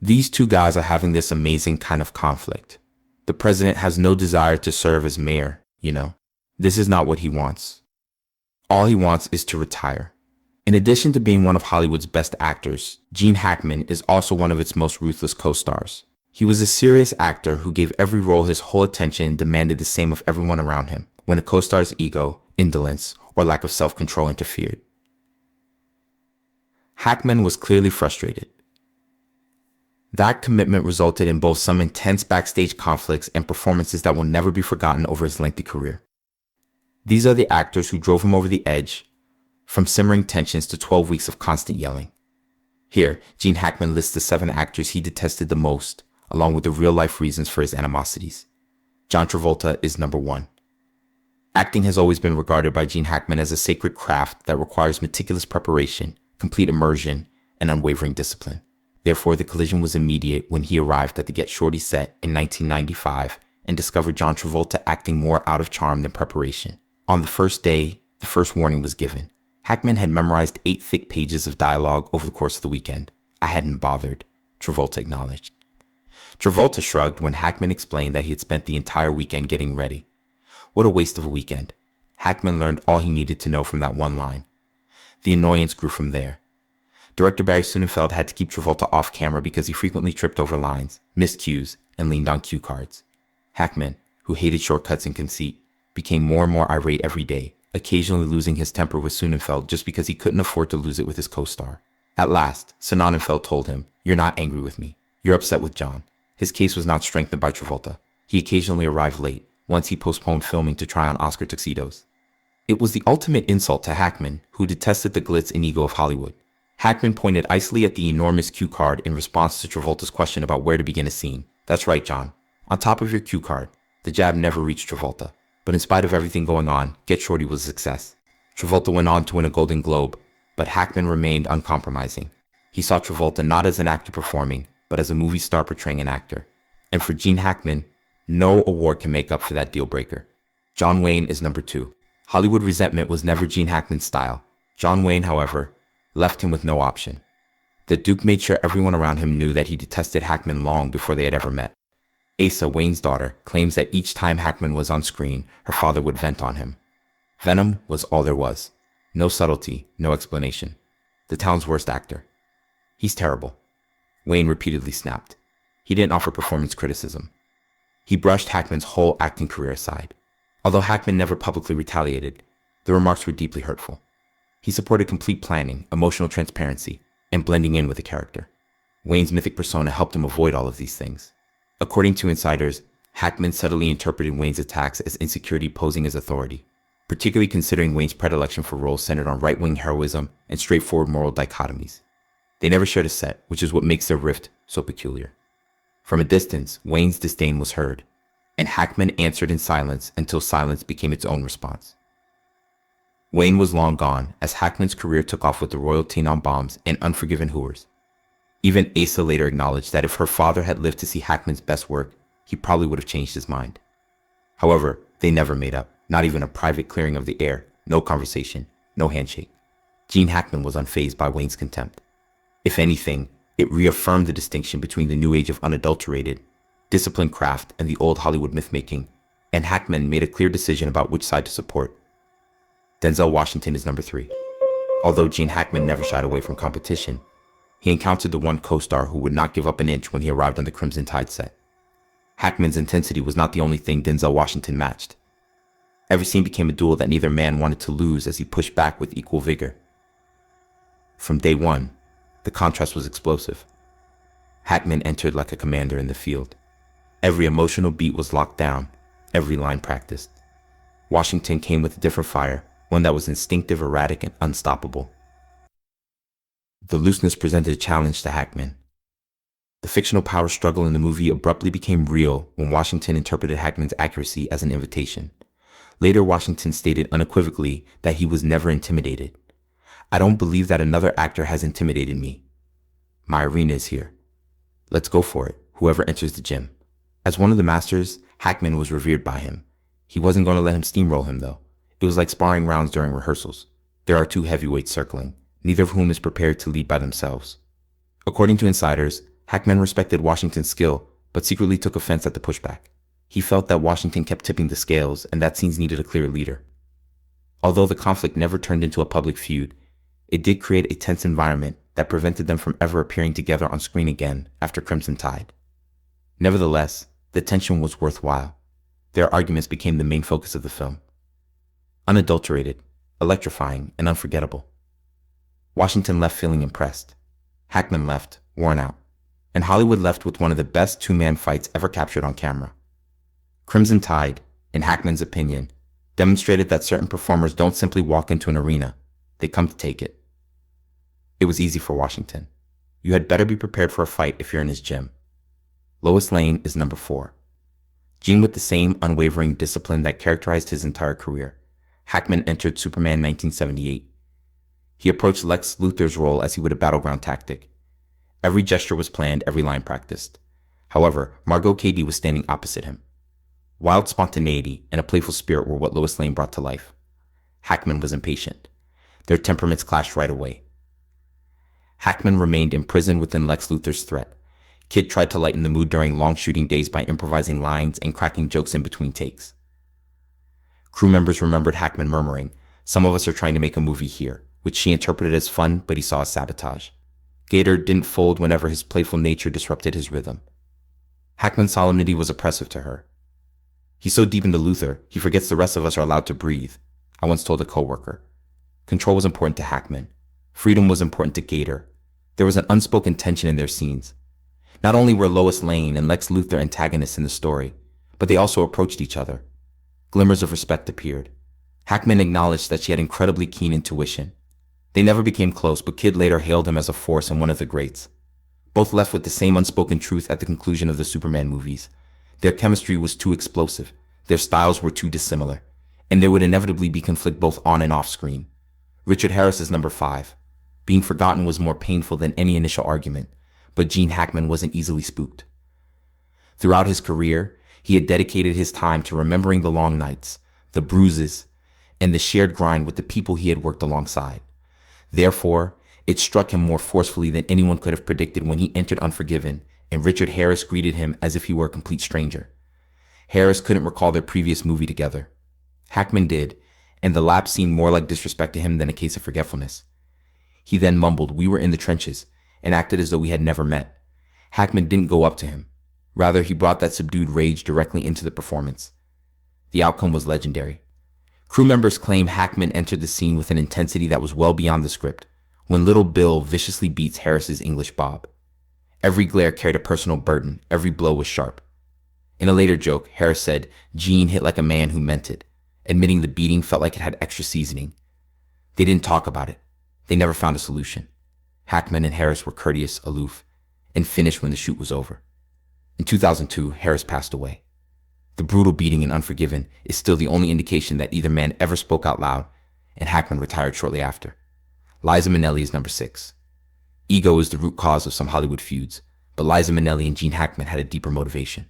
These two guys are having this amazing kind of conflict. The president has no desire to serve as mayor, you know. This is not what he wants. All he wants is to retire. In addition to being one of Hollywood's best actors, Gene Hackman is also one of its most ruthless co-stars. He was a serious actor who gave every role his whole attention and demanded the same of everyone around him when a co-star's ego, indolence, or lack of self-control interfered. Hackman was clearly frustrated. That commitment resulted in both some intense backstage conflicts and performances that will never be forgotten over his lengthy career. These are the actors who drove him over the edge, from simmering tensions to 12 weeks of constant yelling. Here, Gene Hackman lists the 7 actors he detested the most, along with the real-life reasons for his animosities. John Travolta is number 1. Acting has always been regarded by Gene Hackman as a sacred craft that requires meticulous preparation, complete immersion, and unwavering discipline. Therefore, the collision was immediate when he arrived at the Get Shorty set in 1995 and discovered John Travolta acting more out of charm than preparation. On the first day, the first warning was given. Hackman had memorized 8 thick pages of dialogue over the course of the weekend. I hadn't bothered, Travolta acknowledged. Travolta shrugged when Hackman explained that he had spent the entire weekend getting ready. What a waste of a weekend. Hackman learned all he needed to know from that one line. The annoyance grew from there. Director Barry Sonnenfeld had to keep Travolta off camera because he frequently tripped over lines, missed cues, and leaned on cue cards. Hackman, who hated shortcuts and conceit, became more and more irate every day, occasionally losing his temper with Sonnenfeld just because he couldn't afford to lose it with his co-star. At last, Sonnenfeld told him, "You're not angry with me. You're upset with John." His case was not strengthened by Travolta. He occasionally arrived late. Once he postponed filming to try on Oscar tuxedos. It was the ultimate insult to Hackman, who detested the glitz and ego of Hollywood. Hackman pointed icily at the enormous cue card in response to Travolta's question about where to begin a scene. "That's right, John. On top of your cue card." The jab never reached Travolta. But in spite of everything going on, Get Shorty was a success. Travolta went on to win a Golden Globe, but Hackman remained uncompromising. He saw Travolta not as an actor performing, but as a movie star portraying an actor. And for Gene Hackman, no award can make up for that deal breaker. John Wayne is number 2. Hollywood resentment was never Gene Hackman's style. John Wayne, however, left him with no option. The Duke made sure everyone around him knew that he detested Hackman long before they had ever met. Asa, Wayne's daughter, claims that each time Hackman was on screen, her father would vent on him. Venom was all there was. No subtlety, no explanation. The town's worst actor. "He's terrible," Wayne repeatedly snapped. He didn't offer performance criticism. He brushed Hackman's whole acting career aside. Although Hackman never publicly retaliated, the remarks were deeply hurtful. He supported complete planning, emotional transparency, and blending in with the character. Wayne's mythic persona helped him avoid all of these things. According to insiders, Hackman subtly interpreted Wayne's attacks as insecurity posing as authority, particularly considering Wayne's predilection for roles centered on right-wing heroism and straightforward moral dichotomies. They never shared a set, which is what makes their rift so peculiar. From a distance, Wayne's disdain was heard, and Hackman answered in silence until silence became its own response. Wayne was long gone as Hackman's career took off with the Royal Tenenbaums and Unforgiven Hooers. Even Asa later acknowledged that if her father had lived to see Hackman's best work, he probably would have changed his mind. However, they never made up, not even a private clearing of the air, no conversation, no handshake. Gene Hackman was unfazed by Wayne's contempt. If anything, it reaffirmed the distinction between the new age of unadulterated, disciplined craft and the old Hollywood myth-making, and Hackman made a clear decision about which side to support. Denzel Washington is number 3. Although Gene Hackman never shied away from competition, he encountered the one co-star who would not give up an inch when he arrived on the Crimson Tide set. Hackman's intensity was not the only thing Denzel Washington matched. Every scene became a duel that neither man wanted to lose as he pushed back with equal vigor. From day one, the contrast was explosive. Hackman entered like a commander in the field. Every emotional beat was locked down, every line practiced. Washington came with a different fire, one that was instinctive, erratic, and unstoppable. The looseness presented a challenge to Hackman. The fictional power struggle in the movie abruptly became real when Washington interpreted Hackman's accuracy as an invitation. Later, Washington stated unequivocally that he was never intimidated. "I don't believe that another actor has intimidated me. My arena is here. Let's go for it, whoever enters the gym." As one of the masters, Hackman was revered by him. He wasn't going to let him steamroll him, though. It was like sparring rounds during rehearsals. There are 2 heavyweights circling, neither of whom is prepared to lead by themselves. According to insiders, Hackman respected Washington's skill, but secretly took offense at the pushback. He felt that Washington kept tipping the scales and that scenes needed a clear leader. Although the conflict never turned into a public feud, it did create a tense environment that prevented them from ever appearing together on screen again after Crimson Tide. Nevertheless, the tension was worthwhile. Their arguments became the main focus of the film. Unadulterated, electrifying, and unforgettable. Washington left feeling impressed. Hackman left, worn out. And Hollywood left with one of the best two-man fights ever captured on camera. Crimson Tide, in Hackman's opinion, demonstrated that certain performers don't simply walk into an arena, they come to take it. It was easy for Washington. You had better be prepared for a fight if you're in his gym. Lois Lane is number 4. Gene with the same unwavering discipline that characterized his entire career. Hackman entered Superman 1978. He approached Lex Luthor's role as he would a battleground tactic. Every gesture was planned, every line practiced. However, Margot Kady was standing opposite him. Wild spontaneity and a playful spirit were what Lois Lane brought to life. Hackman was impatient. Their temperaments clashed right away. Hackman remained imprisoned within Lex Luthor's threat. Kid tried to lighten the mood during long shooting days by improvising lines and cracking jokes in between takes. Crew members remembered Hackman murmuring, "Some of us are trying to make a movie here," which she interpreted as fun, but he saw as sabotage. Gator didn't fold whenever his playful nature disrupted his rhythm. Hackman's solemnity was oppressive to her. "He's so deep into Luthor, he forgets the rest of us are allowed to breathe," I once told a coworker. Control was important to Hackman. Freedom was important to Gator. There was an unspoken tension in their scenes. Not only were Lois Lane and Lex Luthor antagonists in the story, but they also approached each other. Glimmers of respect appeared. Hackman acknowledged that she had incredibly keen intuition. They never became close, but Kid later hailed him as a force and one of the greats. Both left with the same unspoken truth at the conclusion of the Superman movies. Their chemistry was too explosive, their styles were too dissimilar, and there would inevitably be conflict both on and off screen. Richard Harris is number 5. Being forgotten was more painful than any initial argument, but Gene Hackman wasn't easily spooked. Throughout his career, he had dedicated his time to remembering the long nights, the bruises, and the shared grind with the people he had worked alongside. Therefore, it struck him more forcefully than anyone could have predicted when he entered Unforgiven, and Richard Harris greeted him as if he were a complete stranger. Harris couldn't recall their previous movie together. Hackman did, and the lapse seemed more like disrespect to him than a case of forgetfulness. He then mumbled, "We were in the trenches," and acted as though we had never met. Hackman didn't go up to him. Rather, he brought that subdued rage directly into the performance. The outcome was legendary. Crew members claim Hackman entered the scene with an intensity that was well beyond the script, when Little Bill viciously beats Harris's English Bob. Every glare carried a personal burden, every blow was sharp. In a later joke, Harris said, "Gene hit like a man who meant it," admitting the beating felt like it had extra seasoning. They didn't talk about it. They never found a solution. Hackman and Harris were courteous, aloof, and finished when the shoot was over. In 2002, Harris passed away. The brutal beating in Unforgiven is still the only indication that either man ever spoke out loud, and Hackman retired shortly after. Liza Minnelli is number 6. Ego is the root cause of some Hollywood feuds, but Liza Minnelli and Gene Hackman had a deeper motivation.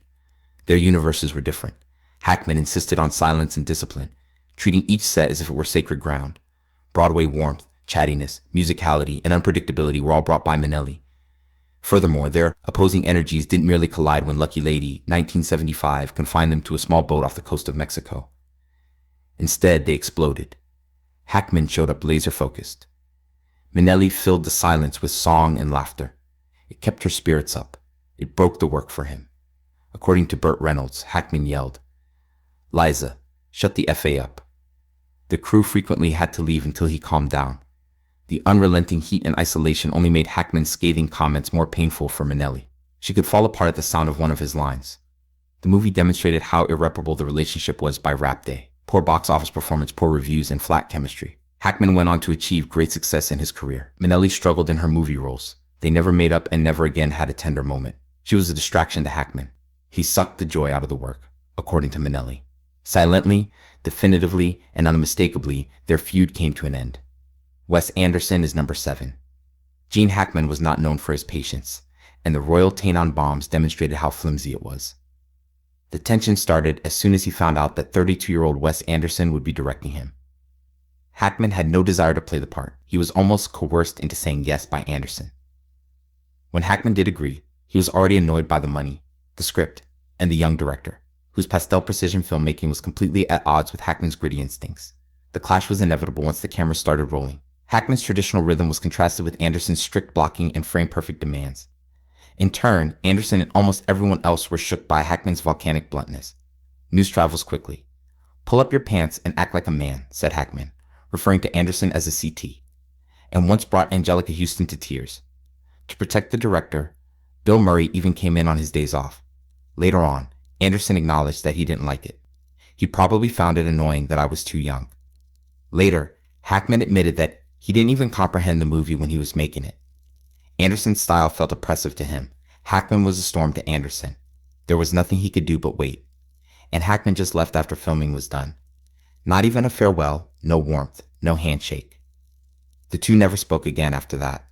Their universes were different. Hackman insisted on silence and discipline, treating each set as if it were sacred ground. Broadway warmth, chattiness, musicality, and unpredictability were all brought by Minnelli. Furthermore, their opposing energies didn't merely collide when Lucky Lady, 1975, confined them to a small boat off the coast of Mexico. Instead, they exploded. Hackman showed up laser-focused. Minnelli filled the silence with song and laughter. It kept her spirits up. It broke the work for him. According to Burt Reynolds, Hackman yelled, "Liza, shut the F.A. up." The crew frequently had to leave until he calmed down. The unrelenting heat and isolation only made Hackman's scathing comments more painful for Minnelli. She could fall apart at the sound of one of his lines. The movie demonstrated how irreparable the relationship was by Rap Day. Poor box office performance, poor reviews, and flat chemistry. Hackman went on to achieve great success in his career. Minnelli struggled in her movie roles. They never made up and never again had a tender moment. She was a distraction to Hackman. He sucked the joy out of the work, according to Minnelli. Silently, definitively, and unmistakably, their feud came to an end. Wes Anderson is number 7. Gene Hackman was not known for his patience, and the Royal Tenenbaums demonstrated how flimsy it was. The tension started as soon as he found out that 32-year-old Wes Anderson would be directing him. Hackman had no desire to play the part. He was almost coerced into saying yes by Anderson. When Hackman did agree, He was already annoyed by the money, the script, and the young director, whose pastel precision filmmaking was completely at odds with Hackman's gritty instincts. The clash was inevitable once the camera started rolling. Hackman's traditional rhythm was contrasted with Anderson's strict blocking and frame-perfect demands. In turn, Anderson and almost everyone else were shook by Hackman's volcanic bluntness. News travels quickly. "Pull up your pants and act like a man," said Hackman, referring to Anderson as a CT, and once brought Angelica Houston to tears. To protect the director, Bill Murray even came in on his days off. Later on, Anderson acknowledged that he didn't like it. He probably found it annoying that I was too young. Later, Hackman admitted that he didn't even comprehend the movie when he was making it. Anderson's style felt oppressive to him. Hackman was a storm to Anderson. There was nothing he could do but wait. And Hackman just left after filming was done. Not even a farewell, no warmth, no handshake. The two never spoke again after that.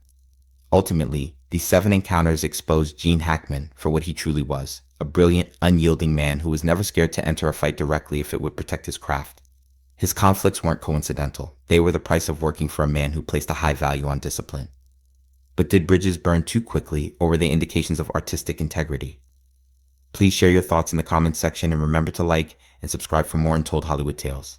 Ultimately, these 7 encounters exposed Gene Hackman for what he truly was, a brilliant, unyielding man who was never scared to enter a fight directly if it would protect his craft. His conflicts weren't coincidental. They were the price of working for a man who placed a high value on discipline. But did bridges burn too quickly, or were they indications of artistic integrity? Please share your thoughts in the comments section and remember to like and subscribe for more Untold Hollywood Tales.